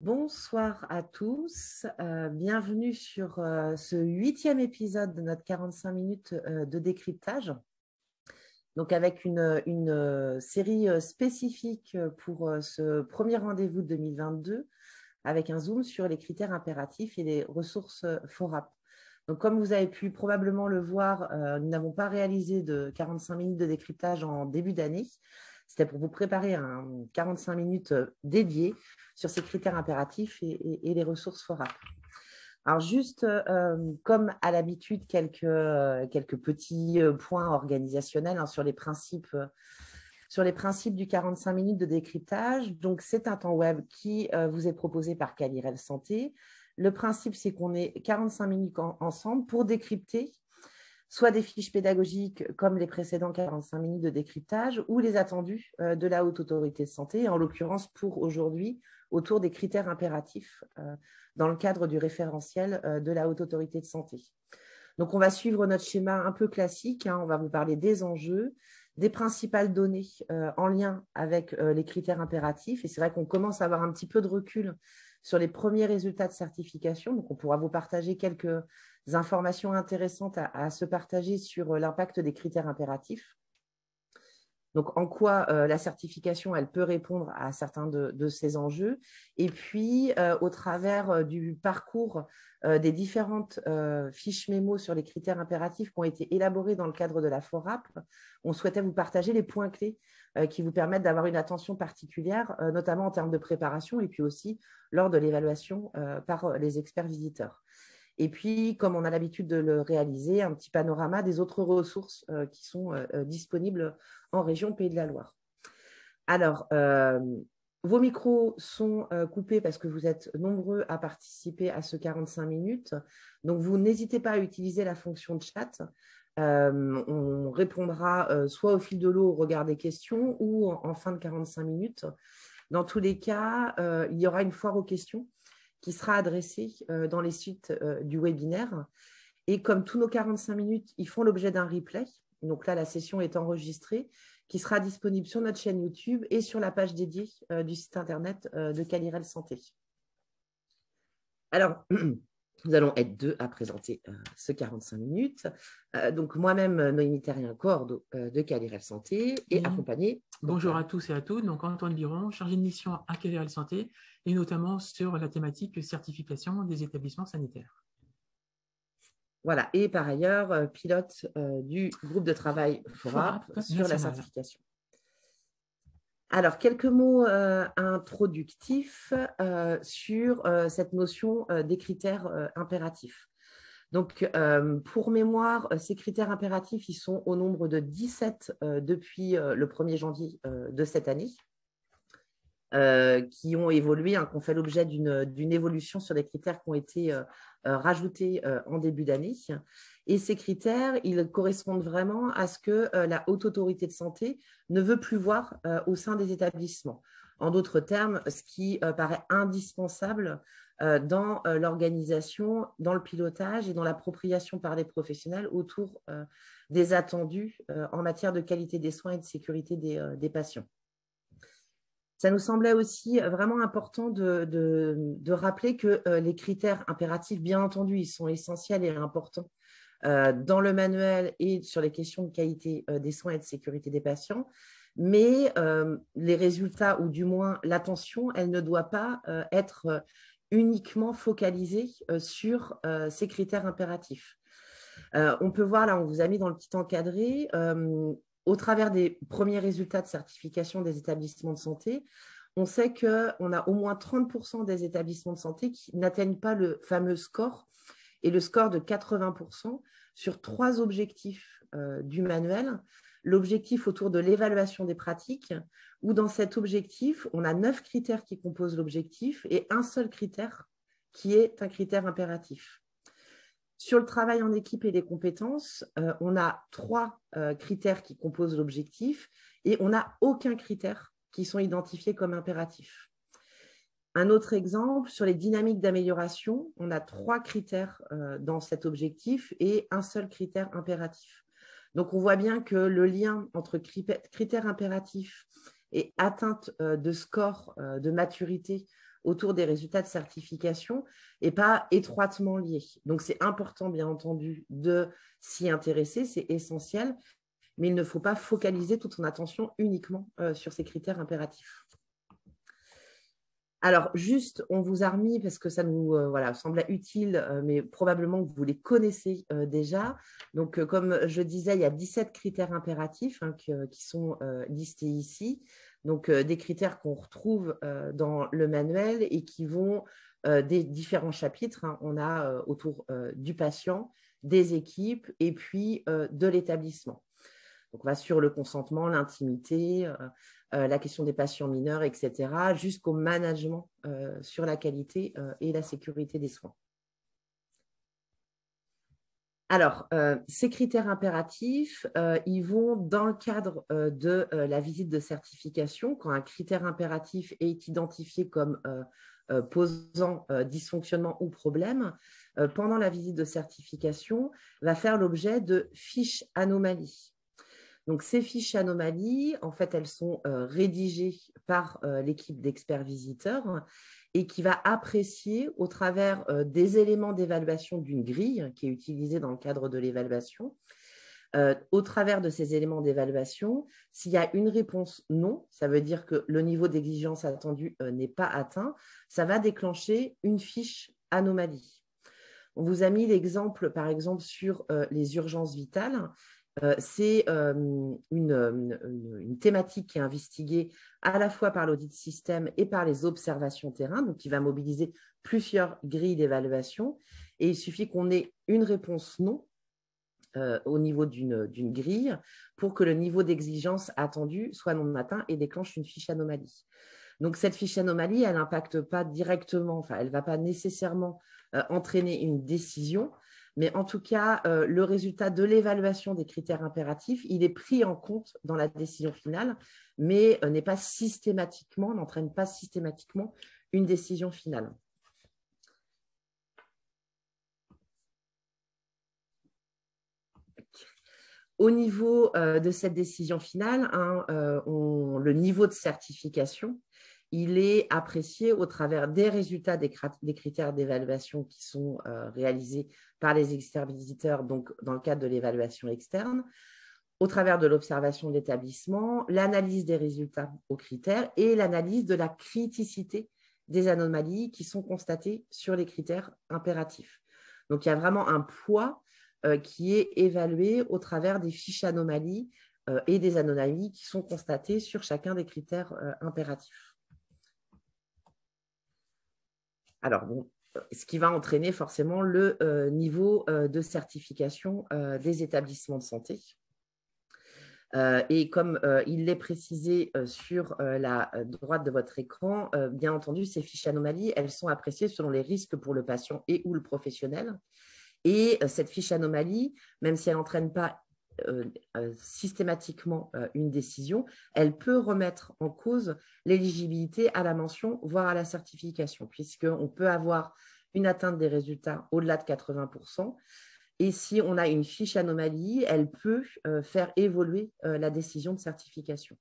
Bonsoir à tous, bienvenue sur ce 8e épisode de notre 45 minutes de décryptage. Donc avec une série spécifique pour ce premier rendez-vous de 2022 avec un zoom sur les critères impératifs et les ressources FORAP. Donc comme vous avez pu probablement le voir, nous n'avons pas réalisé de 45 minutes de décryptage en début d'année. C'était pour vous préparer un 45 minutes dédié sur ces critères impératifs et les ressources FORAP. Alors juste comme à l'habitude, quelques petits points organisationnels sur les principes du 45 minutes de décryptage. Donc c'est un temps web qui vous est proposé par Calirel Santé. Le principe, c'est qu'on ait 45 minutes ensemble pour décrypter soit des fiches pédagogiques comme les précédents 45 minutes de décryptage ou les attendus de la Haute Autorité de Santé, en l'occurrence pour aujourd'hui, autour des critères impératifs dans le cadre du référentiel de la Haute Autorité de Santé. Donc, on va suivre notre schéma un peu classique. On va vous parler des enjeux, des principales données en lien avec les critères impératifs. Et c'est vrai qu'on commence à avoir un petit peu de recul sur les premiers résultats de certification. Donc, on pourra vous partager quelques informations intéressantes à se partager sur l'impact des critères impératifs. Donc, en quoi la certification, elle peut répondre à certains de ces enjeux. Et puis, au travers du parcours des différentes fiches mémo sur les critères impératifs qui ont été élaborées dans le cadre de la FORAP, on souhaitait vous partager les points clés qui vous permettent d'avoir une attention particulière, notamment en termes de préparation et puis aussi lors de l'évaluation par les experts visiteurs. Et puis, comme on a l'habitude de le réaliser, un petit panorama des autres ressources qui sont disponibles en région Pays de la Loire. Alors, vos micros sont coupés parce que vous êtes nombreux à participer à ce 45 minutes. Donc, vous n'hésitez pas à utiliser la fonction de chat. On répondra soit au fil de l'eau au regard des questions ou en fin de 45 minutes. Dans tous les cas, il y aura une foire aux questions qui sera adressée dans les suites du webinaire. Et comme tous nos 45 minutes, ils font l'objet d'un replay. Donc là, la session est enregistrée, qui sera disponible sur notre chaîne YouTube et sur la page dédiée du site internet de Calirel Santé. Alors, nous allons être deux à présenter ce 45 minutes. Donc, moi-même, Noémie Terrien, coorde de Calirel Santé et accompagnée. Bonjour à tous et à toutes. Donc, Antoine Biron, chargé de mission à Calirel Santé et notamment sur la thématique certification des établissements sanitaires. Voilà, et par ailleurs, pilote du groupe de travail FORAP sur la certification. Alors, quelques mots introductifs sur cette notion des critères impératifs. Donc, pour mémoire, ces critères impératifs, ils sont au nombre de 17 depuis le 1er janvier de cette année. Qui ont évolué, qui ont fait l'objet d'une évolution sur des critères qui ont été rajoutés en début d'année. Et ces critères, ils correspondent vraiment à ce que la Haute Autorité de Santé ne veut plus voir au sein des établissements. En d'autres termes, ce qui paraît indispensable dans l'organisation, dans le pilotage et dans l'appropriation par les professionnels autour des attendus en matière de qualité des soins et de sécurité des patients. Ça nous semblait aussi vraiment important de rappeler que les critères impératifs, bien entendu, ils sont essentiels et importants dans le manuel et sur les questions de qualité des soins et de sécurité des patients, mais les résultats, ou du moins l'attention, elle ne doit pas être uniquement focalisée sur ces critères impératifs. On peut voir, là, on vous a mis dans le petit encadré, au travers des premiers résultats de certification des établissements de santé, on sait qu'on a au moins 30% des établissements de santé qui n'atteignent pas le fameux score, et le score de 80% sur 3 objectifs du manuel. L'objectif autour de l'évaluation des pratiques, où dans cet objectif, on a 9 critères qui composent l'objectif et un seul critère qui est un critère impératif. Sur le travail en équipe et les compétences, on a 3 critères qui composent l'objectif et on n'a aucun critère qui sont identifiés comme impératifs. Un autre exemple, sur les dynamiques d'amélioration, on a 3 critères dans cet objectif et un seul critère impératif. Donc, on voit bien que le lien entre critères impératifs et atteinte de score de maturité autour des résultats de certification et pas étroitement liés. Donc, c'est important, bien entendu, de s'y intéresser, c'est essentiel, mais il ne faut pas focaliser toute son attention uniquement sur ces critères impératifs. Alors, juste, on vous a remis, parce que ça nous semblait utile, mais probablement que vous les connaissez déjà. Donc, comme je disais, il y a 17 critères impératifs qui sont listés ici. Donc, des critères qu'on retrouve dans le manuel et qui vont des différents chapitres. On a autour du patient, des équipes et puis de l'établissement. Donc, on va sur le consentement, l'intimité, la question des patients mineurs, etc., jusqu'au management sur la qualité et la sécurité des soins. Alors, ces critères impératifs, ils vont dans le cadre de la visite de certification. Quand un critère impératif est identifié comme posant dysfonctionnement ou problème, pendant la visite de certification, va faire l'objet de fiches anomalies. Donc, ces fiches anomalies, en fait, elles sont rédigées par l'équipe d'experts visiteurs et qui va apprécier au travers des éléments d'évaluation d'une grille qui est utilisée dans le cadre de l'évaluation, au travers de ces éléments d'évaluation, s'il y a une réponse non, ça veut dire que le niveau d'exigence attendu n'est pas atteint, ça va déclencher une fiche anomalie. On vous a mis l'exemple, par exemple, sur les urgences vitales. C'est une thématique qui est investiguée à la fois par l'audit système et par les observations terrain, donc qui va mobiliser plusieurs grilles d'évaluation. Et il suffit qu'on ait une réponse non au niveau d'une grille pour que le niveau d'exigence attendu soit non atteint et déclenche une fiche anomalie. Donc, cette fiche anomalie, elle n'impacte pas directement, enfin, elle ne va pas nécessairement entraîner une décision, mais en tout cas, le résultat de l'évaluation des critères impératifs, il est pris en compte dans la décision finale, mais n'est pas systématiquement, n'entraîne pas systématiquement une décision finale. Au niveau de cette décision finale, le niveau de certification, il est apprécié au travers des résultats des critères d'évaluation qui sont réalisés par les experts visiteurs, donc dans le cadre de l'évaluation externe, au travers de l'observation de l'établissement, l'analyse des résultats aux critères et l'analyse de la criticité des anomalies qui sont constatées sur les critères impératifs. Donc, il y a vraiment un poids qui est évalué au travers des fiches anomalies et des anomalies qui sont constatées sur chacun des critères impératifs. Alors, bon, ce qui va entraîner forcément le niveau de certification des établissements de santé. Et comme il l'est précisé sur la droite de votre écran, bien entendu, ces fiches anomalies, elles sont appréciées selon les risques pour le patient et ou le professionnel. Et cette fiche anomalie, même si elle n'entraîne pas systématiquement une décision, elle peut remettre en cause l'éligibilité à la mention, voire à la certification, puisqu'on peut avoir une atteinte des résultats au-delà de 80%. Et si on a une fiche anomalie, elle peut faire évoluer la décision de certification.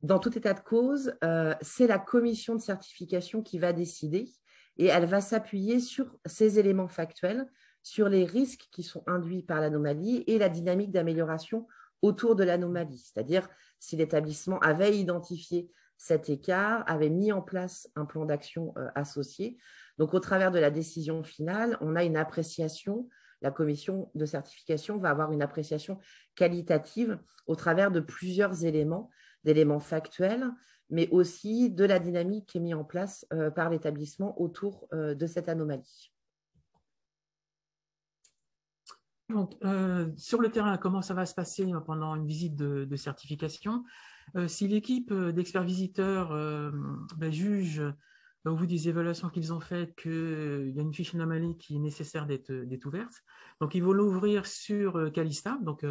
Dans tout état de cause, c'est la commission de certification qui va décider et elle va s'appuyer sur ces éléments factuels, sur les risques qui sont induits par l'anomalie et la dynamique d'amélioration autour de l'anomalie. C'est-à-dire si l'établissement avait identifié cet écart, avait mis en place un plan d'action associé. Donc, au travers de la décision finale, on a une appréciation, la commission de certification va avoir une appréciation qualitative au travers de plusieurs éléments, d'éléments factuels, mais aussi de la dynamique qui est mise en place par l'établissement autour de cette anomalie. Donc, sur le terrain, comment ça va se passer pendant une visite de certification? Si l'équipe d'experts visiteurs juge au bout des évaluations qu'ils ont faites qu'il y a une fiche anomalie qui est nécessaire d'être ouverte, donc ils vont l'ouvrir sur Calista, donc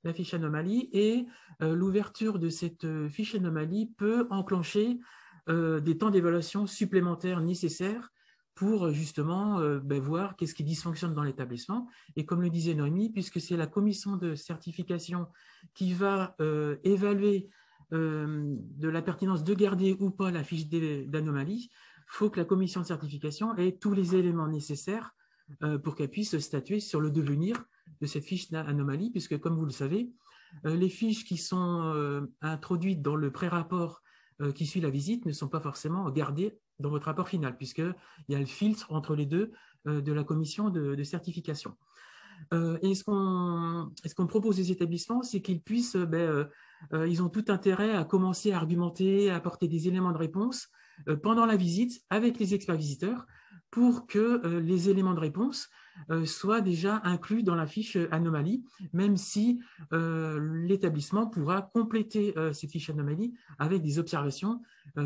la fiche anomalie, et l'ouverture de cette fiche anomalie peut enclencher des temps d'évaluation supplémentaires nécessaires pour justement voir qu'est-ce qui dysfonctionne dans l'établissement. Et comme le disait Noémie, puisque c'est la commission de certification qui va évaluer de la pertinence de garder ou pas la fiche d'anomalie, il faut que la commission de certification ait tous les éléments nécessaires pour qu'elle puisse statuer sur le devenir de cette fiche d'anomalie, puisque comme vous le savez, les fiches qui sont introduites dans le pré-rapport qui suit la visite ne sont pas forcément gardées dans votre rapport final, puisqu'il y a le filtre entre les deux de la commission de certification. Et ce qu'on propose aux établissements, c'est qu'ils puissent, ils ont tout intérêt à commencer à argumenter, à apporter des éléments de réponse pendant la visite avec les experts visiteurs pour que les éléments de réponse soient déjà inclus dans la fiche anomalie, même si l'établissement pourra compléter cette fiche anomalie avec des observations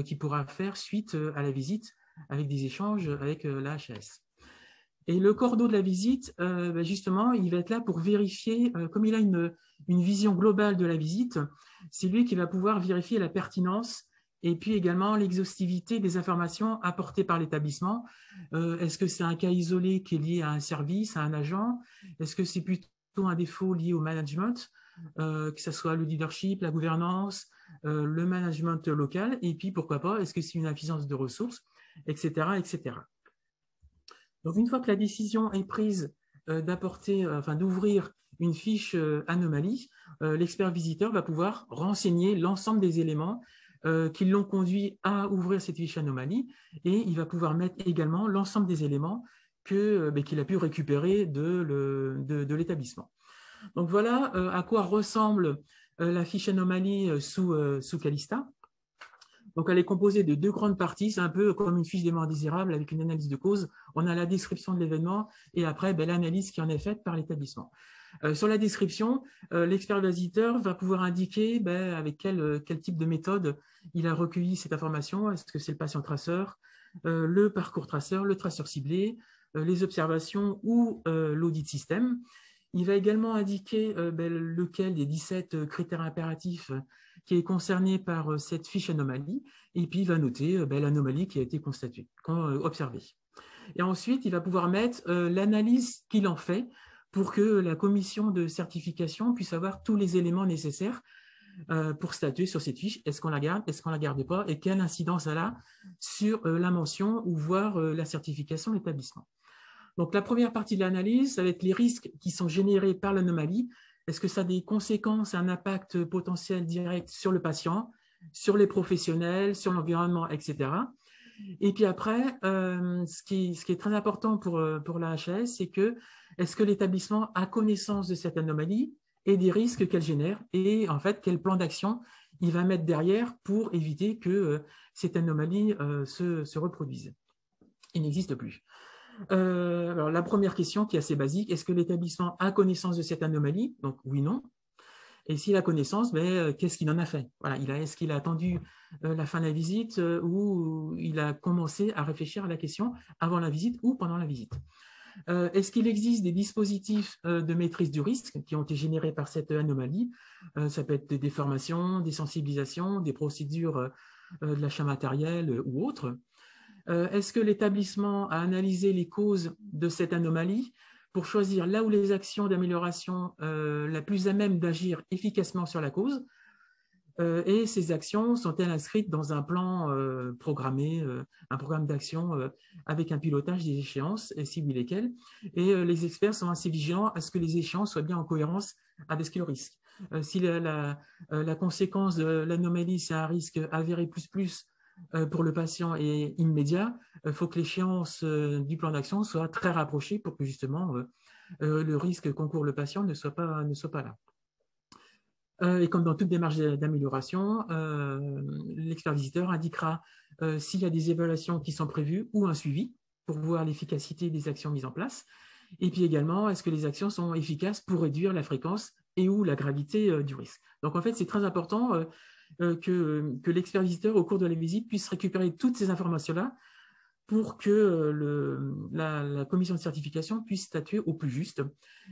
qu'il pourra faire suite à la visite avec des échanges avec la HAS. Et le cordeau de la visite, justement, il va être là pour vérifier, comme il a une vision globale de la visite, c'est lui qui va pouvoir vérifier la pertinence et puis également l'exhaustivité des informations apportées par l'établissement. Est-ce que c'est un cas isolé qui est lié à un service, à un agent? Est-ce que c'est plutôt un défaut lié au management, que ce soit le leadership, la gouvernance, le management local? Et puis, pourquoi pas, est-ce que c'est une insuffisance de ressources, etc., etc. Donc, une fois que la décision est prise d'ouvrir une fiche anomalie, l'expert visiteur va pouvoir renseigner l'ensemble des éléments qui l'ont conduit à ouvrir cette fiche anomalie et il va pouvoir mettre également l'ensemble des éléments qu'il a pu récupérer de l'établissement. Donc, voilà à quoi ressemble la fiche anomalie sous Calista. Donc, elle est composée de deux grandes parties. C'est un peu comme une fiche d'éléments indésirables avec une analyse de cause. On a la description de l'événement et après, l'analyse qui en est faite par l'établissement. Sur la description, l'expert visiteur va pouvoir indiquer avec quel type de méthode il a recueilli cette information. Est-ce que c'est le patient traceur, le parcours traceur, le traceur ciblé, les observations ou l'audit système. Il va également indiquer lequel des 17 critères impératifs qui est concerné par cette fiche anomalie, et puis il va noter l'anomalie qui a été constatée, observée. Et ensuite, il va pouvoir mettre l'analyse qu'il en fait pour que la commission de certification puisse avoir tous les éléments nécessaires pour statuer sur cette fiche. Est-ce qu'on la garde, est-ce qu'on ne la garde pas, et quelle incidence elle a sur la mention ou voire la certification de l'établissement. Donc, la première partie de l'analyse, ça va être les risques qui sont générés par l'anomalie. Est-ce que ça a des conséquences, un impact potentiel direct sur le patient, sur les professionnels, sur l'environnement, etc. Et puis après, ce qui est très important pour la HAS, c'est que est-ce que l'établissement a connaissance de cette anomalie et des risques qu'elle génère et en fait, quel plan d'action il va mettre derrière pour éviter que cette anomalie se reproduise. Il n'existe plus. Alors, la première question qui est assez basique, est-ce que l'établissement a connaissance de cette anomalie? Donc, oui, non. Et s'il a connaissance, qu'est-ce qu'il en a fait? Voilà, est-ce qu'il a attendu la fin de la visite ou il a commencé à réfléchir à la question avant la visite ou pendant la visite? Est-ce qu'il existe des dispositifs de maîtrise du risque qui ont été générés par cette anomalie? Ça peut être des formations, des sensibilisations, des procédures de l'achat matériel ou autres. Est-ce que l'établissement a analysé les causes de cette anomalie pour choisir là où les actions d'amélioration la plus à même d'agir efficacement sur la cause et ces actions sont-elles inscrites dans un plan programmé, un programme d'action avec un pilotage des échéances, et si oui, lesquelles? Et les experts sont assez vigilants à ce que les échéances soient bien en cohérence avec ce qui est le risque. Si la conséquence de l'anomalie, c'est un risque avéré plus pour le patient et immédiat, il faut que l'échéance du plan d'action soit très rapprochée pour que justement le risque qu'encourt le patient ne soit pas là. Et comme dans toute démarche d'amélioration, l'expert visiteur indiquera s'il y a des évaluations qui sont prévues ou un suivi pour voir l'efficacité des actions mises en place. Et puis également, est-ce que les actions sont efficaces pour réduire la fréquence et ou la gravité du risque. Donc en fait, c'est très important que l'expert visiteur, au cours de la visite, puisse récupérer toutes ces informations-là pour que la commission de certification puisse statuer au plus juste,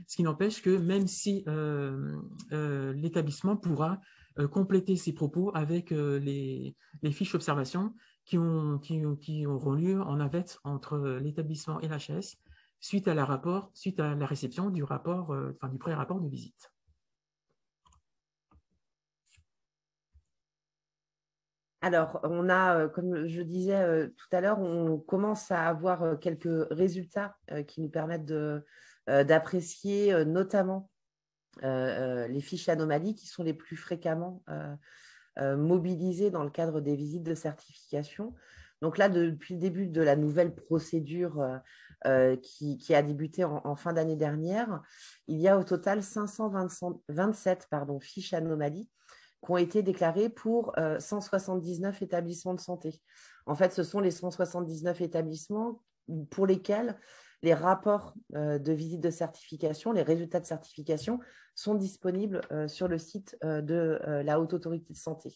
ce qui n'empêche que même si l'établissement pourra compléter ses propos avec les fiches d'observation qui auront lieu en navette entre l'établissement et l'HAS suite à la réception du pré-rapport de visite. Alors, on a, comme je disais tout à l'heure, on commence à avoir quelques résultats qui nous permettent d'apprécier notamment les fiches anomalies qui sont les plus fréquemment mobilisées dans le cadre des visites de certification. Donc là, depuis le début de la nouvelle procédure qui a débuté en fin d'année dernière, il y a au total 527 fiches anomalies qui ont été déclarées pour 179 établissements de santé. En fait, ce sont les 179 établissements pour lesquels les rapports de visite de certification, les résultats de certification sont disponibles sur le site de la Haute Autorité de Santé.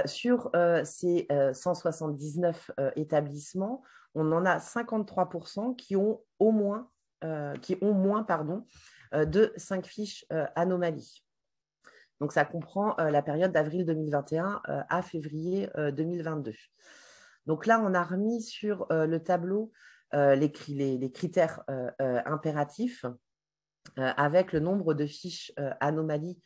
Sur ces 179 établissements, on en a 53% qui ont moins de 5 fiches anomalies. Donc, ça comprend la période d'avril 2021 à février 2022. Donc là, on a remis sur le tableau les critères impératifs avec le nombre de fiches anomalies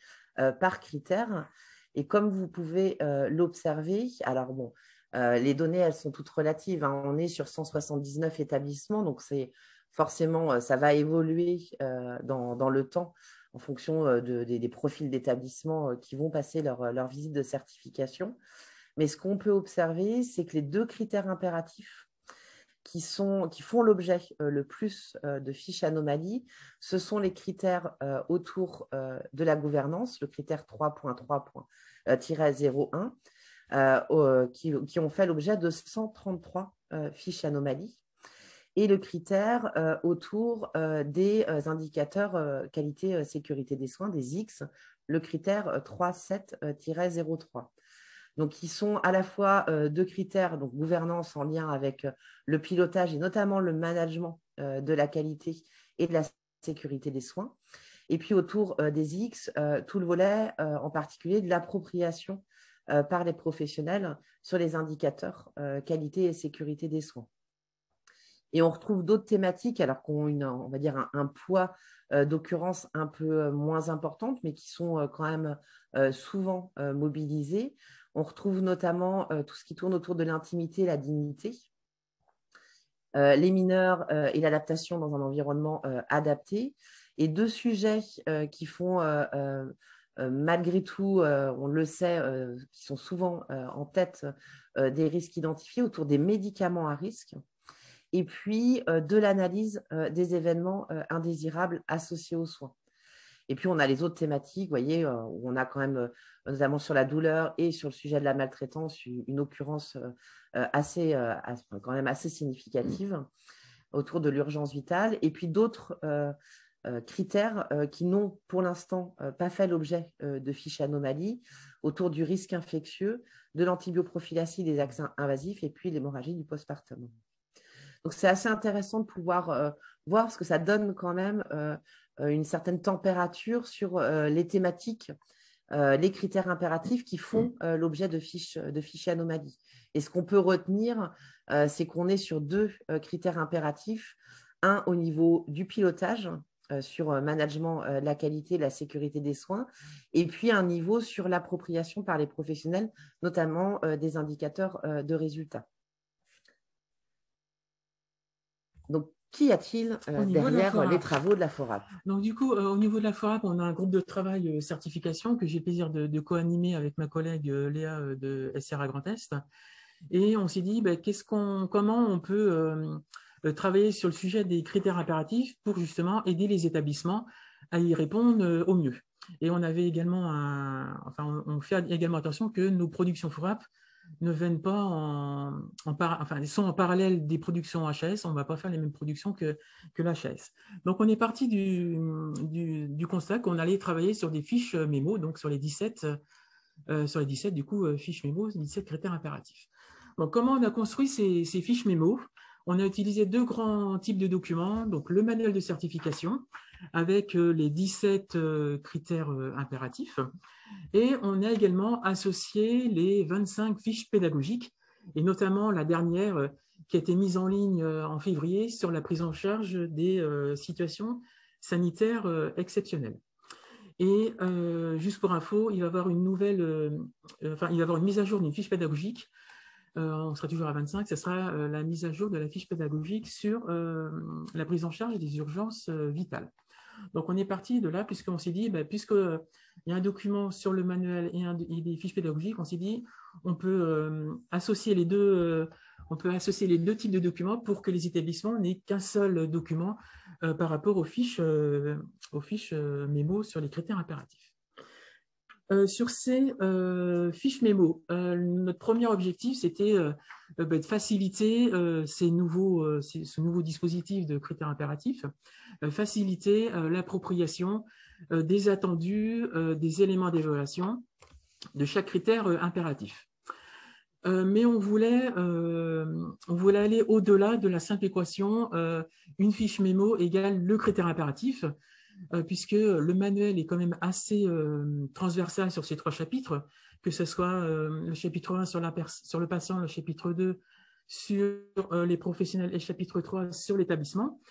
par critère. Et comme vous pouvez l'observer, alors bon, les données, elles sont toutes relatives, hein. On est sur 179 établissements, donc c'est forcément, ça va évoluer dans le temps en fonction des profils d'établissements qui vont passer leur visite de certification. Mais ce qu'on peut observer, c'est que les 2 critères impératifs qui font l'objet le plus de fiches anomalies, ce sont les critères autour de la gouvernance, le critère 3.3.01, qui ont fait l'objet de 133 fiches anomalies, et le critère autour des indicateurs qualité-sécurité des soins, des X, le critère 37-03. Donc, ils sont à la fois 2 critères, donc gouvernance en lien avec le pilotage et notamment le management de la qualité et de la sécurité des soins. Et puis, autour des X, tout le volet, en particulier de l'appropriation par les professionnels sur les indicateurs qualité et sécurité des soins. Et on retrouve d'autres thématiques, alors qu'on ont on va dire un poids d'occurrence un peu moins importante, mais qui sont quand même souvent mobilisées. On retrouve notamment tout ce qui tourne autour de l'intimité et la dignité, les mineurs et l'adaptation dans un environnement adapté. Et 2 sujets qui font malgré tout, on le sait, qui sont souvent en tête des risques identifiés autour des médicaments à risque, et puis de l'analyse des événements indésirables associés aux soins. Et puis, on a les autres thématiques, vous voyez, où on a quand même, notamment sur la douleur et sur le sujet de la maltraitance, une occurrence quand même assez significative autour de l'urgence vitale. Et puis d'autres critères qui n'ont pour l'instant pas fait l'objet de fiches anomalies autour du risque infectieux, de l'antibioprophylaxie des vaccins invasifs et puis l'hémorragie du postpartum. Donc, c'est assez intéressant de pouvoir voir parce que ça donne quand même une certaine température sur les thématiques, les critères impératifs qui font l'objet de fiches anomalies. Et ce qu'on peut retenir, c'est qu'on est sur 2 critères impératifs. Un au niveau du pilotage, sur management de la qualité et la sécurité des soins, et puis un niveau sur l'appropriation par les professionnels, notamment des indicateurs de résultats. Donc, qu'y a-t-il derrière les travaux de la FORAP? Donc, du coup, au niveau de la FORAP, on a un groupe de travail certification que j'ai le plaisir de co-animer avec ma collègue Léa de SRA Grand Est. Et on s'est dit, comment on peut travailler sur le sujet des critères impératifs pour justement aider les établissements à y répondre au mieux. Et on avait également on fait également attention que nos productions FORAP ne viennent pas ils sont en parallèle des productions HAS, on ne va pas faire les mêmes productions que l'HAS. Donc, on est parti du constat qu'on allait travailler sur des fiches mémo, donc sur les 17 du coup, fiches mémo, 17 critères impératifs. Donc, comment on a construit ces fiches mémo? On a utilisé 2 grands types de documents, donc le manuel de certification avec les 17 critères impératifs, et on a également associé les 25 fiches pédagogiques, et notamment la dernière qui a été mise en ligne en février sur la prise en charge des situations sanitaires exceptionnelles. Et juste pour info, il va y avoir une il va y avoir une mise à jour d'une fiche pédagogique. On sera toujours à 25, ce sera la mise à jour de la fiche pédagogique sur la prise en charge des urgences vitales. Donc, on est parti de là, puisqu'on s'est dit, puisqu'il y a un document sur le manuel et des fiches pédagogiques, on s'est dit, on peut associer les deux types de documents pour que les établissements n'aient qu'un seul document par rapport aux fiches mémo sur les critères impératifs. Sur ces fiches mémo, notre premier objectif, c'était de faciliter ce nouveau dispositif de critères impératifs, faciliter l'appropriation des attendus, des éléments d'évaluation de chaque critère impératif. Mais on voulait aller au-delà de la simple équation une fiche mémo égale le critère impératif, puisque le manuel est quand même assez transversal sur ces 3 chapitres, que ce soit le chapitre 1 sur le patient, le chapitre 2 sur les professionnels et le chapitre 3 sur l'établissement.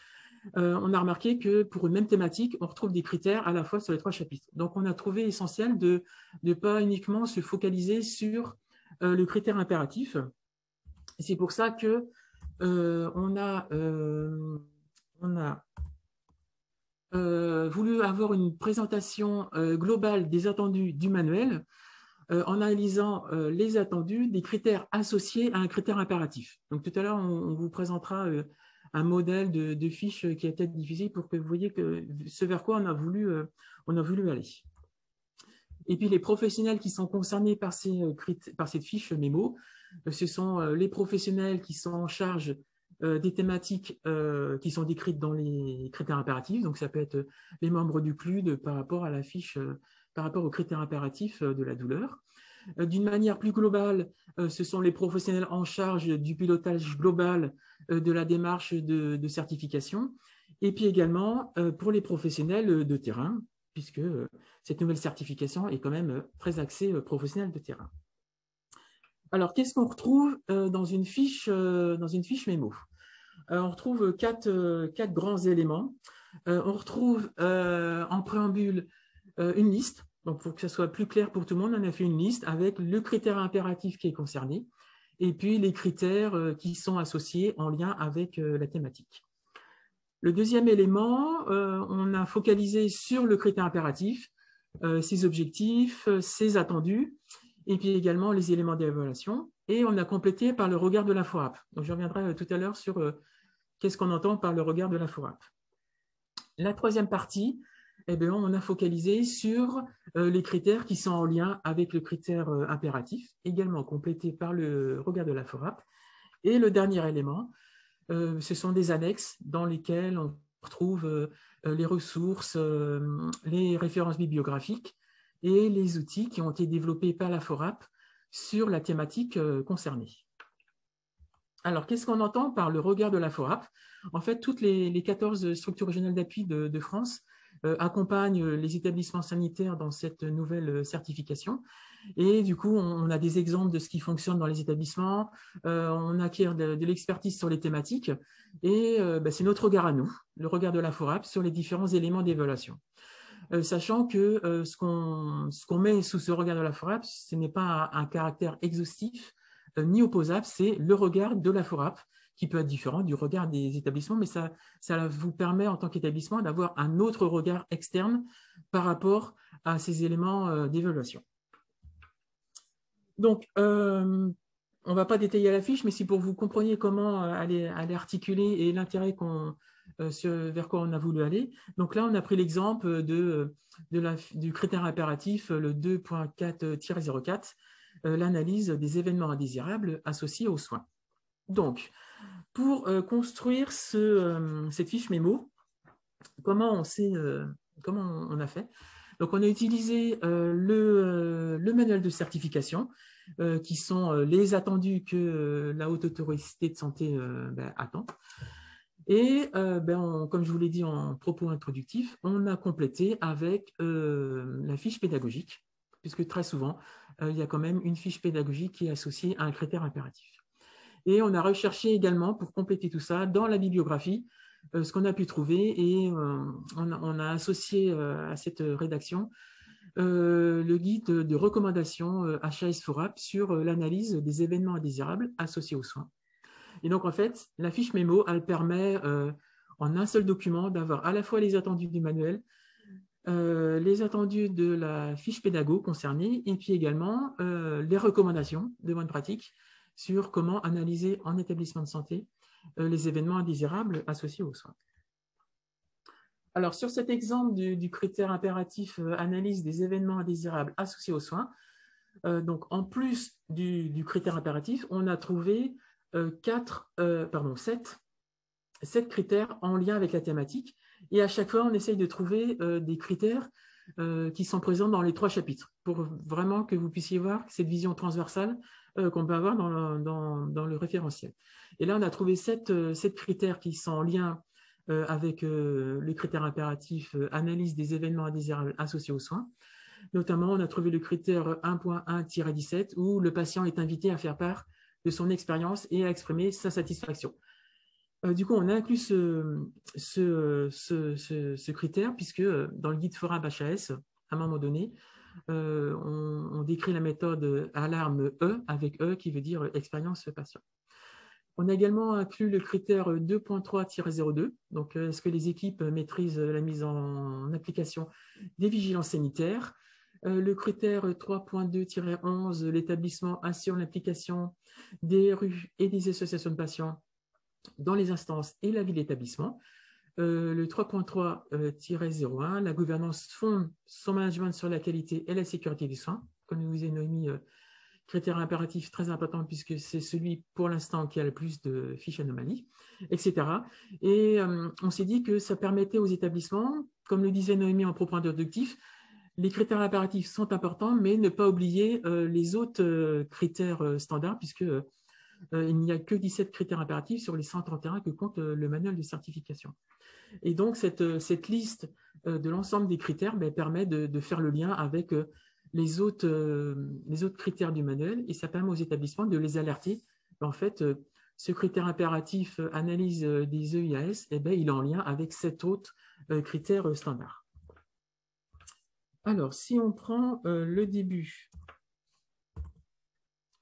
On a remarqué que pour une même thématique, on retrouve des critères à la fois sur les 3 chapitres. Donc, on a trouvé essentiel de ne pas uniquement se focaliser sur le critère impératif. C'est pour ça que on a voulu avoir une présentation globale des attendus du manuel en analysant les attendus des critères associés à un critère impératif. Donc, tout à l'heure, on vous présentera un modèle de fiche qui a été diffusé pour que vous voyez ce vers quoi on a voulu aller. Et puis, les professionnels qui sont concernés par cette fiche mémo, ce sont les professionnels qui sont en charge des thématiques qui sont décrites dans les critères impératifs. Donc, ça peut être les membres du CLUD par rapport à la fiche, par rapport aux critères impératifs de la douleur. D'une manière plus globale, ce sont les professionnels en charge du pilotage global de la démarche de certification. Et puis également pour les professionnels de terrain, puisque cette nouvelle certification est quand même très axée professionnel de terrain. Alors, qu'est-ce qu'on retrouve dans une fiche mémo? On retrouve quatre grands éléments. On retrouve en préambule une liste. Donc, pour que ça soit plus clair pour tout le monde, on a fait une liste avec le critère impératif qui est concerné et puis les critères qui sont associés en lien avec la thématique. Le deuxième élément, on a focalisé sur le critère impératif, ses objectifs, ses attendus, et puis également les éléments d'évaluation. Et on a complété par le regard de la FORAP. Donc, je reviendrai tout à l'heure sur qu'est-ce qu'on entend par le regard de la FORAP. La troisième partie, eh bien, on a focalisé sur les critères qui sont en lien avec le critère impératif, également complété par le regard de la FORAP. Et le dernier élément, ce sont des annexes dans lesquelles on retrouve les ressources, les références bibliographiques et les outils qui ont été développés par la FORAP sur la thématique concernée. Alors, qu'est-ce qu'on entend par le regard de la FORAP? En fait, toutes les 14 structures régionales d'appui de France accompagnent les établissements sanitaires dans cette nouvelle certification. Et du coup, on a des exemples de ce qui fonctionne dans les établissements, on acquiert de l'expertise sur les thématiques, et c'est notre regard à nous, le regard de la FORAP sur les différents éléments d'évaluation. Sachant que ce qu'on met sous ce regard de la FORAP, ce n'est pas un caractère exhaustif ni opposable, c'est le regard de la FORAP, qui peut être différent du regard des établissements, mais ça vous permet en tant qu'établissement d'avoir un autre regard externe par rapport à ces éléments d'évaluation. Donc, on ne va pas détailler la fiche, mais c'est pour que vous compreniez comment aller articuler et l'intérêt vers quoi on a voulu aller. Donc là, on a pris l'exemple du critère impératif, le 2.4-04, l'analyse des événements indésirables associés aux soins. Donc, pour construire cette fiche mémo, comment on a fait? Donc, on a utilisé le manuel de certification, qui sont les attendus que la Haute Autorité de Santé attend. Et comme je vous l'ai dit en propos introductif, on a complété avec la fiche pédagogique, puisque très souvent, il y a quand même une fiche pédagogique qui est associée à un critère impératif. Et on a recherché également, pour compléter tout ça, dans la bibliographie, ce qu'on a pu trouver et on a associé à cette rédaction le guide de recommandation HAS4app sur l'analyse des événements indésirables associés aux soins. Et donc, en fait, la fiche mémo, elle permet en un seul document d'avoir à la fois les attendus du manuel, les attendus de la fiche pédago concernée et puis également les recommandations de bonne pratique sur comment analyser en établissement de santé les événements indésirables associés aux soins. Alors, sur cet exemple du critère impératif analyse des événements indésirables associés aux soins, donc en plus du critère impératif, on a trouvé 7 critères en lien avec la thématique. Et à chaque fois, on essaye de trouver des critères qui sont présents dans les 3 chapitres pour vraiment que vous puissiez voir cette vision transversale qu'on peut avoir dans le référentiel. Et là, on a trouvé 7 critères qui sont en lien avec le critère impératif analyse des événements indésirables associés aux soins. Notamment, on a trouvé le critère 1.1-17 où le patient est invité à faire part de son expérience et à exprimer sa satisfaction. Du coup, on a inclus ce critère puisque dans le guide FORAB HAS, à un moment donné, on décrit la méthode alarme E avec E qui veut dire expérience patient. On a également inclus le critère 2.3-02. Donc, est-ce que les équipes maîtrisent la mise en application des vigilances sanitaires? Le critère 3.2-11, l'établissement assure l'application des RU et des associations de patients dans les instances et la vie de l'établissement. Le 3.3-01, la gouvernance fonde son management sur la qualité et la sécurité des soins. Comme nous disait Noémie, critère impératif très important puisque c'est celui pour l'instant qui a le plus de fiches anomalies, etc. Et on s'est dit que ça permettait aux établissements, comme le disait Noémie en propos introductif, les critères impératifs sont importants, mais ne pas oublier les autres critères standards puisque il n'y a que 17 critères impératifs sur les 131 que compte le manuel de certification. Et donc, cette liste de l'ensemble des critères permet de faire le lien avec les autres critères du manuel et ça permet aux établissements de les alerter. En fait, ce critère impératif analyse des EIAS, il est en lien avec 7 autres critères standards. Alors, si on prend le début,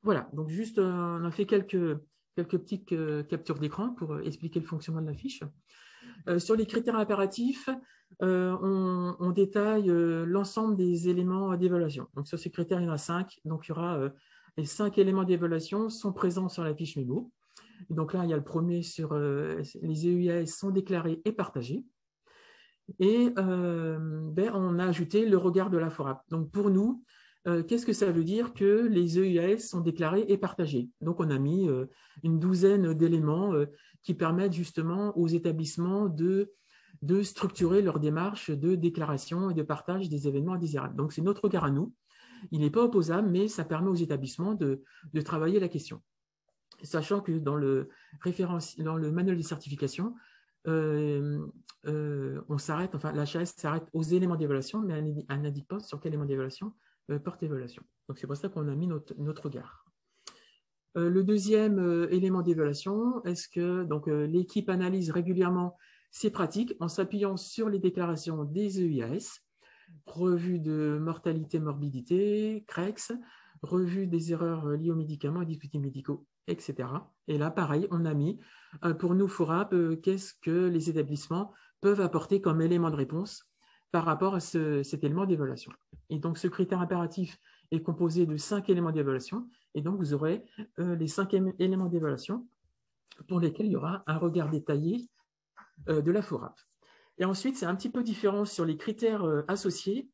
voilà, donc juste on a fait quelques petites captures d'écran pour expliquer le fonctionnement de la fiche. Sur les critères impératifs, on détaille l'ensemble des éléments d'évaluation. Donc, sur ces critères, il y en a 5. Donc, il y aura les 5 éléments d'évaluation sont présents sur la fiche mémo. Donc là, il y a le premier sur les EIAS sont déclarés et partagés. Et on a ajouté le regard de la FORAP. Donc, pour nous, qu'est-ce que ça veut dire que les EIAS sont déclarés et partagés? Donc, on a mis une douzaine d'éléments qui permettent justement aux établissements de structurer leur démarche de déclaration et de partage des événements indésirables. Donc, c'est notre regard à nous. Il n'est pas opposable, mais ça permet aux établissements de travailler la question. Sachant que dans le manuel de certification, on s'arrête, enfin, l'HAS s'arrête aux éléments d'évaluation, mais elle n'indique pas sur quel élément d'évaluation porte évaluation. Donc, c'est pour ça qu'on a mis notre regard. Le deuxième élément d'évaluation, est-ce que l'équipe analyse régulièrement ses pratiques en s'appuyant sur les déclarations des EIAS, revue de mortalité-morbidité, CREX, revue des erreurs liées aux médicaments et dispositifs médicaux, etc. Et là, pareil, on a mis, pour nous, FORAP, qu'est-ce que les établissements peuvent apporter comme élément de réponse par rapport à cet élément d'évaluation. Et donc, ce critère impératif est composé de 5 éléments d'évaluation. Et donc, vous aurez les 5 éléments d'évaluation pour lesquels il y aura un regard détaillé de la FORAP. Et ensuite, c'est un petit peu différent sur les critères associés.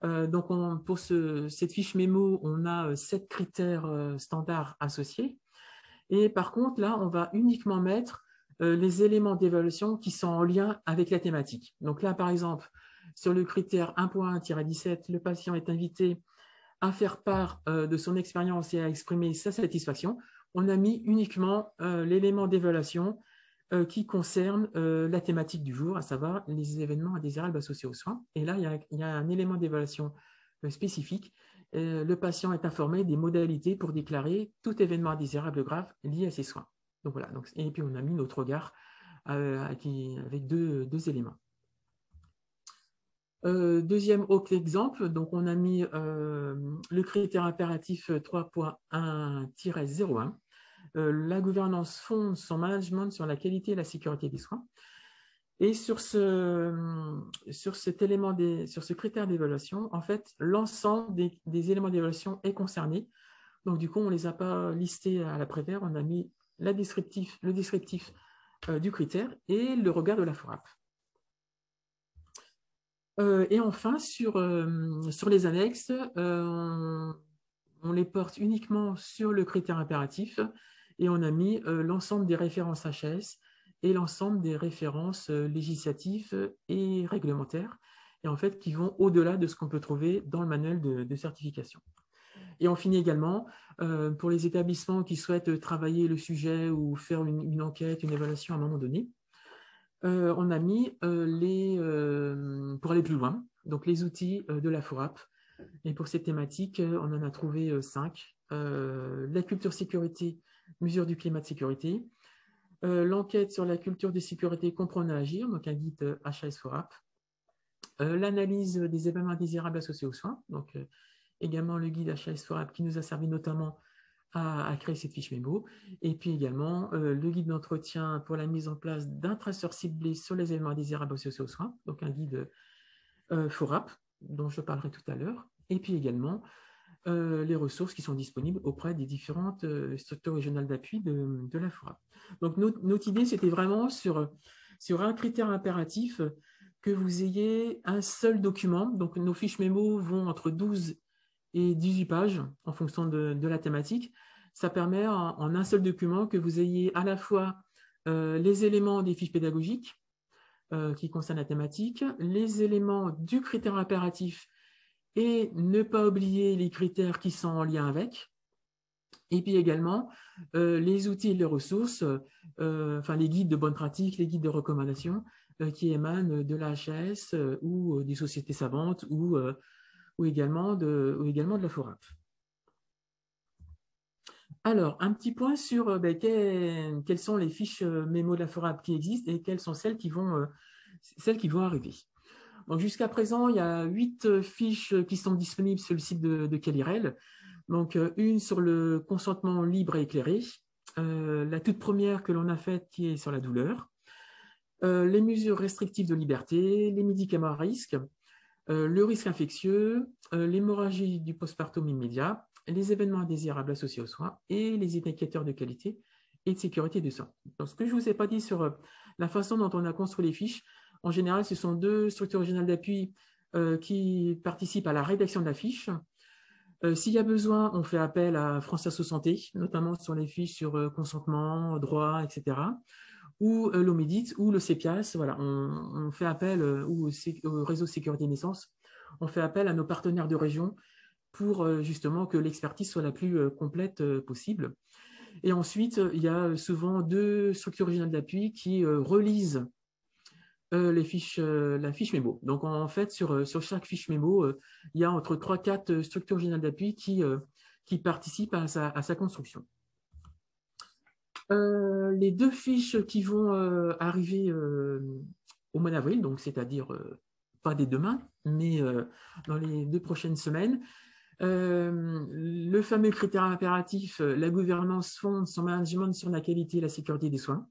Donc, pour cette fiche mémo, on a 7 critères standards associés. Et par contre, là, on va uniquement mettre les éléments d'évaluation qui sont en lien avec la thématique. Donc là, par exemple, sur le critère 1.1-17, le patient est invité à faire part de son expérience et à exprimer sa satisfaction. On a mis uniquement l'élément d'évaluation qui concerne la thématique du jour, à savoir les événements indésirables associés aux soins. Et là, il y a un élément d'évaluation spécifique. Le patient est informé des modalités pour déclarer tout événement indésirable grave lié à ses soins. Donc voilà. Et puis, on a mis notre regard avec deux éléments. Deuxième autre exemple, donc on a mis le critère impératif 3.1-01. La gouvernance fonde son management sur la qualité et la sécurité des soins. Et sur cet élément sur ce critère d'évaluation, en fait, l'ensemble des éléments d'évaluation est concerné. Donc, du coup, on ne les a pas listés à la prévère, on a mis le descriptif du critère et le regard de la FORAP. Et enfin, sur les annexes, on les porte uniquement sur le critère impératif et on a mis l'ensemble des références HS et l'ensemble des références législatives et réglementaires, et en fait qui vont au-delà de ce qu'on peut trouver dans le manuel de certification. Et on finit également, pour les établissements qui souhaitent travailler le sujet ou faire une enquête, une évaluation à un moment donné, on a mis pour aller plus loin, donc les outils de la FORAP. Et pour cette thématique, on en a trouvé 5. La culture sécurité, mesure du climat de sécurité. L'enquête sur la culture de sécurité comprend à agir, donc un guide HAS FORAP. L'analyse des événements indésirables associés aux soins, donc également le guide HAS FORAP qui nous a servi notamment à créer cette fiche mémo, et puis également le guide d'entretien pour la mise en place d'un traceur ciblé sur les événements indésirables associés aux soins, donc un guide FORAP, dont je parlerai tout à l'heure, et puis également les ressources qui sont disponibles auprès des différentes structures régionales d'appui de la FORAP. Donc notre idée, c'était vraiment sur un critère impératif que vous ayez un seul document. Donc nos fiches mémo vont entre 12 et 18 pages en fonction de la thématique. Ça permet en un seul document que vous ayez à la fois les éléments des fiches pédagogiques qui concernent la thématique, les éléments du critère impératif et ne pas oublier les critères qui sont en lien avec, et puis également les outils et les ressources, enfin les guides de bonnes pratiques, les guides de recommandations qui émanent de la HAS ou des sociétés savantes ou également de la FORAP. Alors, un petit point sur quelles sont les fiches mémo de la FORAP qui existent et quelles sont celles qui vont arriver. Donc, jusqu'à présent, il y a 8 fiches qui sont disponibles sur le site de Calirel. Donc, une sur le consentement libre et éclairé, la toute première que l'on a faite qui est sur la douleur, les mesures restrictives de liberté, les médicaments à risque, le risque infectieux, l'hémorragie du postpartum immédiat, les événements indésirables associés aux soins et les indicateurs de qualité et de sécurité des soins. Donc, ce que je ne vous ai pas dit sur la façon dont on a construit les fiches, en général, ce sont 2 structures régionales d'appui qui participent à la rédaction de la fiche. S'il y a besoin, on fait appel à France Asso Santé, notamment sur les fiches sur consentement, droit, etc., ou l'OMEDIT, ou le CEPIAS. Voilà, on fait appel, ou au réseau sécurité naissance, on fait appel à nos partenaires de région pour justement que l'expertise soit la plus complète possible. Et ensuite, il y a souvent 2 structures régionales d'appui qui relisent la fiche mémo. Donc, en fait, sur chaque fiche mémo, il y a entre 3-4 structures régionales d'appui qui participent à sa construction. Les 2 fiches qui vont arriver au mois d'avril, donc c'est-à-dire pas dès demain, mais dans les 2 prochaines semaines, le fameux critère impératif, la gouvernance fonde son management sur la qualité et la sécurité des soins.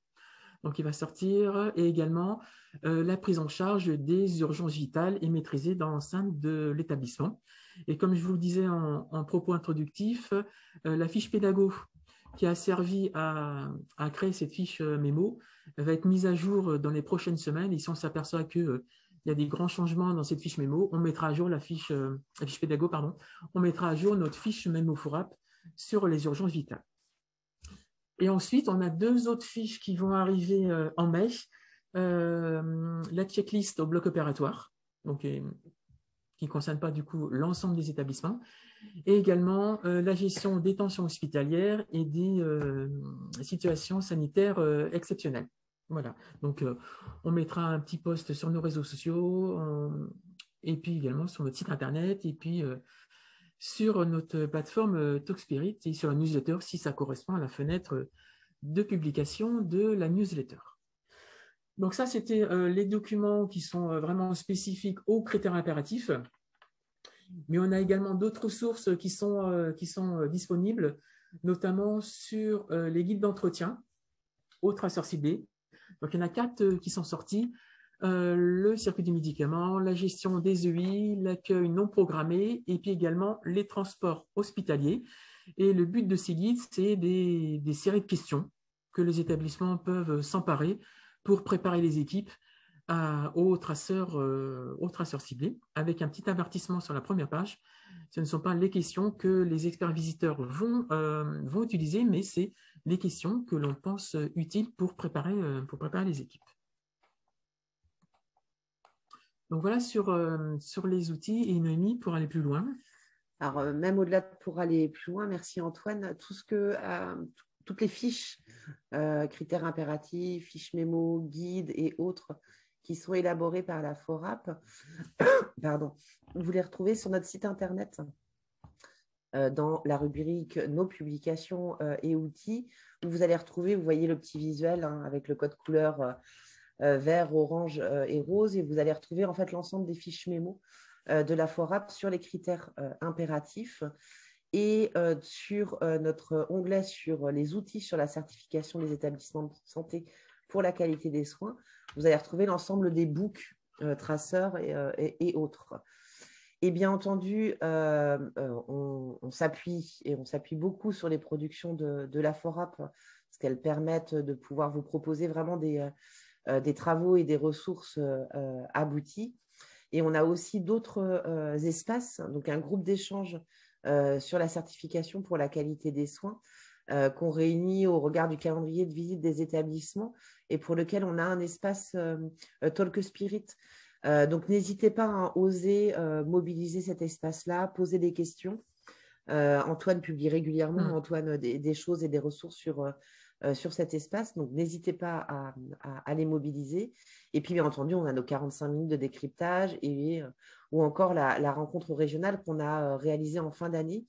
Donc, il va sortir, et également la prise en charge des urgences vitales et maîtrisée dans l'enceinte de l'établissement. Et comme je vous le disais en propos introductif, la fiche pédago qui a servi à créer cette fiche mémo va être mise à jour dans les prochaines semaines. Et si on s'aperçoit qu'il y a des grands changements dans cette fiche mémo, on mettra à jour la fiche pédago, pardon. On mettra à jour notre fiche mémo FORAP sur les urgences vitales. Et ensuite, on a 2 autres fiches qui vont arriver en mai. La checklist au bloc opératoire, donc qui ne concerne pas du coup l'ensemble des établissements, et également la gestion des tensions hospitalières et des situations sanitaires exceptionnelles. Voilà, donc on mettra un petit post sur nos réseaux sociaux, et puis également sur notre site internet, et puis sur notre plateforme Talkspirit et sur la newsletter si ça correspond à la fenêtre de publication de la newsletter. Donc ça, c'était les documents qui sont vraiment spécifiques aux critères impératifs. Mais on a également d'autres sources qui sont disponibles, notamment sur les guides d'entretien aux traceurs ciblés. Donc, il y en a 4 qui sont sortis. Le circuit du médicament, la gestion des EI, l'accueil non programmé et puis également les transports hospitaliers. Et le but de ces guides, c'est des séries de questions que les établissements peuvent s'emparer pour préparer les équipes aux traceurs ciblés, avec un petit avertissement sur la première page. Ce ne sont pas les questions que les experts visiteurs vont utiliser, mais c'est les questions que l'on pense utiles pour préparer les équipes. Donc voilà sur les outils et Noémie pour aller plus loin. Alors, même au-delà pour aller plus loin, merci Antoine, toutes les fiches, critères impératifs, fiches mémo, guides et autres qui sont élaborées par la FORAP, pardon, vous les retrouvez sur notre site internet dans la rubrique Nos publications et outils, où vous allez retrouver, vous voyez le petit visuel avec le code couleur vert, orange et rose, et vous allez retrouver en fait l'ensemble des fiches mémo de la FORAP sur les critères impératifs. Et sur notre onglet sur les outils sur la certification des établissements de santé pour la qualité des soins, vous allez retrouver l'ensemble des books traceurs et autres. Et bien entendu, on s'appuie beaucoup sur les productions de la FORAP parce qu'elles permettent de pouvoir vous proposer vraiment des travaux et des ressources abouties. Et on a aussi d'autres espaces, donc un groupe d'échange sur la certification pour la qualité des soins qu'on réunit au regard du calendrier de visite des établissements et pour lequel on a un espace Talk Spirit. Donc, n'hésitez pas à oser mobiliser cet espace-là, poser des questions. Antoine publie régulièrement, Antoine, des choses et des ressources sur cet espace. Donc, n'hésitez pas à les mobiliser. Et puis, bien entendu, on a nos 45 minutes de décryptage ou encore la rencontre régionale qu'on a réalisée en fin d'année.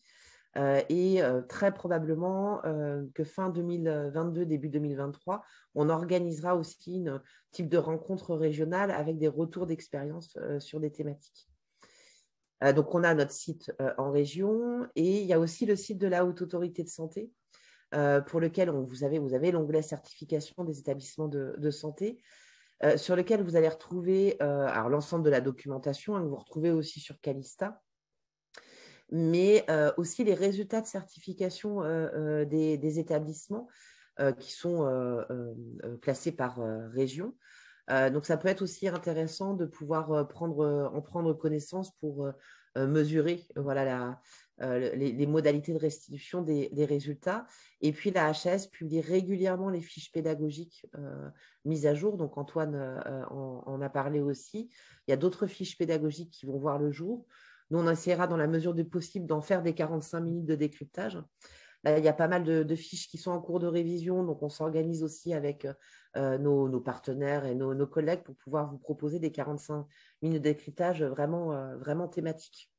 Et très probablement que fin 2022, début 2023, on organisera aussi un type de rencontre régionale avec des retours d'expérience sur des thématiques. Donc, on a notre site en région et il y a aussi le site de la Haute Autorité de Santé pour lequel vous avez l'onglet certification des établissements de santé sur lequel vous allez retrouver l'ensemble de la documentation que vous retrouvez aussi sur Calista, mais aussi les résultats de certification des établissements qui sont classés par région. Donc, ça peut être aussi intéressant de pouvoir en prendre connaissance pour mesurer les modalités de restitution des résultats. Et puis, la HAS publie régulièrement les fiches pédagogiques mises à jour. Donc, Antoine en a parlé aussi. Il y a d'autres fiches pédagogiques qui vont voir le jour. Nous, on essaiera dans la mesure du possible d'en faire des 45 minutes de décryptage. Là, il y a pas mal de fiches qui sont en cours de révision, donc on s'organise aussi avec nos partenaires et nos collègues pour pouvoir vous proposer des 45 minutes de décryptage vraiment thématiques.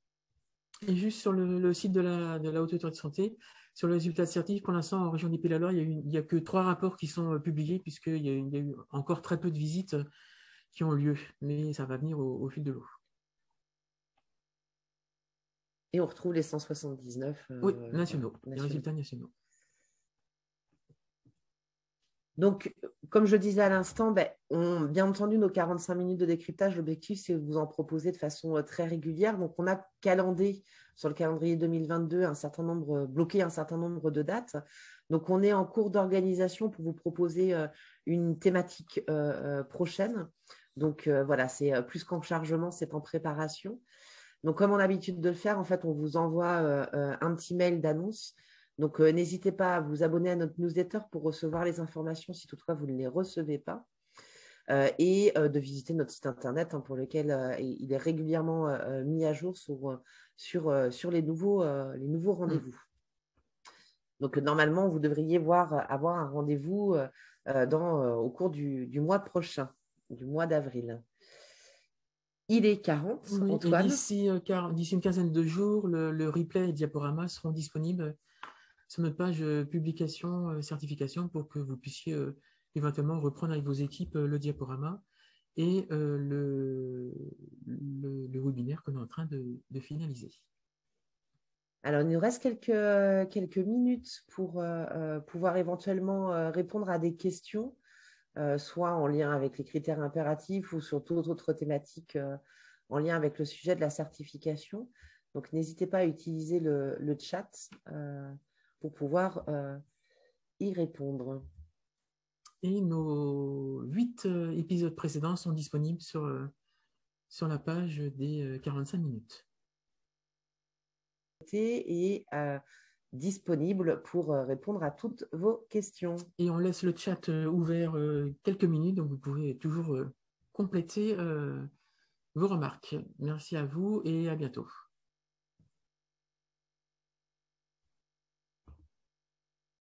Et juste sur le site de la Haute Autorité de Santé, sur le résultat certif, pour l'instant, en région des Pays de la Loire, il n'y a que 3 rapports qui sont publiés, puisqu'il y a eu encore très peu de visites qui ont lieu, mais ça va venir au fil de l'eau. Et on retrouve les 179 nationaux, les résultats nationaux. Donc, comme je disais à l'instant, bien entendu, nos 45 minutes de décryptage, l'objectif, c'est de vous en proposer de façon très régulière. Donc, on a calendé sur le calendrier 2022 bloqué un certain nombre de dates. Donc, on est en cours d'organisation pour vous proposer une thématique prochaine. Donc, voilà, c'est plus qu'en chargement, c'est en préparation. Donc, comme on a l'habitude de le faire, en fait, on vous envoie un petit mail d'annonce. Donc, n'hésitez pas à vous abonner à notre newsletter pour recevoir les informations si toutefois vous ne les recevez pas. Et de visiter notre site internet pour lequel il est régulièrement mis à jour sur les nouveaux rendez-vous. Donc, normalement, vous devriez avoir un rendez-vous au cours du mois prochain, du mois d'avril. Il est 40, Antoine. D'ici une quinzaine de jours, le replay et diaporama seront disponibles sur notre page publication certification pour que vous puissiez éventuellement reprendre avec vos équipes le diaporama et le webinaire qu'on est en train de finaliser. Alors, il nous reste quelques minutes pour pouvoir éventuellement répondre à des questions, soit en lien avec les critères impératifs ou sur toute autre thématique en lien avec le sujet de la certification. Donc, n'hésitez pas à utiliser le chat pour pouvoir y répondre. Et nos 8 épisodes précédents sont disponibles sur la page des 45 minutes. Et disponible pour répondre à toutes vos questions. Et on laisse le chat ouvert quelques minutes, donc vous pouvez toujours compléter vos remarques. Merci à vous et à bientôt.